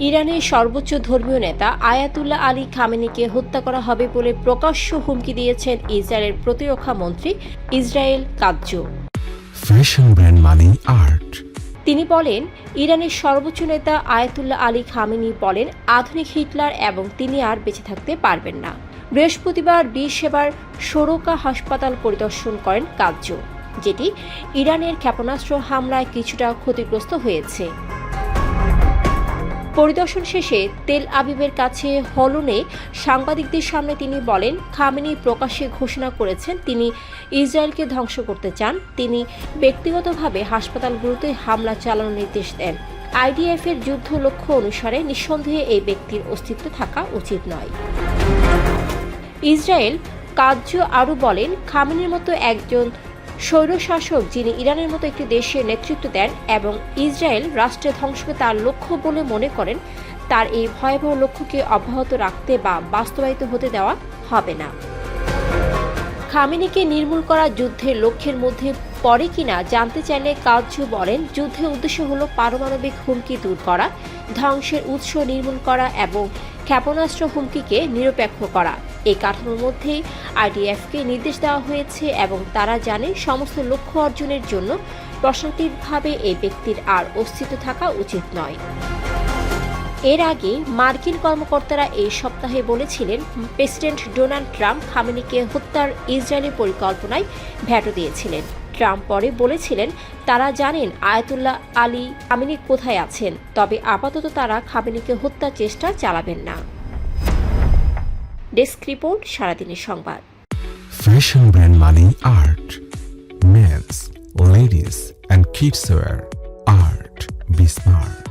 ইরানের সর্বোচ্চ ধর্মীয় নেতা আয়াতুল্লাহ আলী খামেনিকে হত্যা করা হবে বলে প্রকাশ্য হুমকি দিয়েছেন ইসরায়েলের প্রতিরক্ষা মন্ত্রী ইসরায়েল কাৎজ। ফ্যাশন ব্র্যান্ড মানে আর্ট। তিনি বলেন, ইরানের সর্বোচ্চ নেতা আয়াতুল্লাহ আলী খামেনি বলেন আধুনিক হিটলার এবং তিনি আর বেঁচে থাকতে পারবেন না। বৃহস্পতিবার সেবার সোরোকা হাসপাতাল পরিদর্শন করেন কাৎজ, যেটি ইরানের ক্ষেপণাস্ত্র হামলায় কিছুটা ক্ষতিগ্রস্ত হয়েছে। পরিদর্শন শেষে তেল আবিবের কাছে হলনে সাংবাদিকদের সামনে তিনি বলেন, খামেনি প্রকাশ্যে ঘোষণা করেছেন তিনি ইসরায়েলকে ধ্বংস করতে চান। তিনি ব্যক্তিগতভাবে হাসপাতালগুলোতে হামলা চালানোর নির্দেশ দেন। আইডিএফের যুদ্ধ লক্ষ্য অনুসারে নিঃসন্দেহে এই ব্যক্তির অস্তিত্ব থাকা উচিত নয়। ইসরায়েল কাৎজ আরও বলেন, খামেনির মতো একজন স্বৈরশাসক যিনি ইরানের মতো একটি দেশের নেতৃত্ব দেন এবং ইসরায়েল রাষ্ট্রের ধ্বংসকে তার লক্ষ্য বলে মনে করেন, তার এই ভয়াবহ লক্ষ্যকে অব্যাহত রাখতে বা বাস্তবায়িত হতে দেওয়া হবে না। খামেনিকে নির্মূল করা যুদ্ধের লক্ষ্যের মধ্যে পড়ে কিনা জানতে চাইলে কাৎজ বলেন, যুদ্ধের উদ্দেশ্য হল পারমাণবিক হুমকি দূর করা, ধ্বংসের উৎস নির্মূল করা এবং ক্ষেপণাস্ত্র হুমকিকে নিরপেক্ষ করা। এই কাঠামোর মধ্যেই আইডিএফকে নির্দেশ দেওয়া হয়েছে এবং তারা জানে সমস্ত লক্ষ্য অর্জনের জন্য প্রশাসনিকভাবে এই ব্যক্তির আর অস্তিত্ব থাকা উচিত নয়। এর আগে মার্কিন কর্মকর্তারা এই সপ্তাহে বলেছিলেন, প্রেসিডেন্ট ডোনাল্ড ট্রাম্প খামেনিকে হত্যার ইসরায়েলি পরিকল্পনায় ভেটো দিয়েছিলেন। ট্রাম্প পরে বলেছিলেন তারা জানেন আয়াতুল্লাহ আলী খামেনি কোথায় আছেন, তবে আপাতত তারা খামেনিকে হত্যার চেষ্টা চালাবেন না। ডেস্ক রিপোর্ট, সারাদিনের সংবাদ। ফ্যাশন ব্র্যান্ড মানে Art. Men's, ladies and kids wear. Art be smart.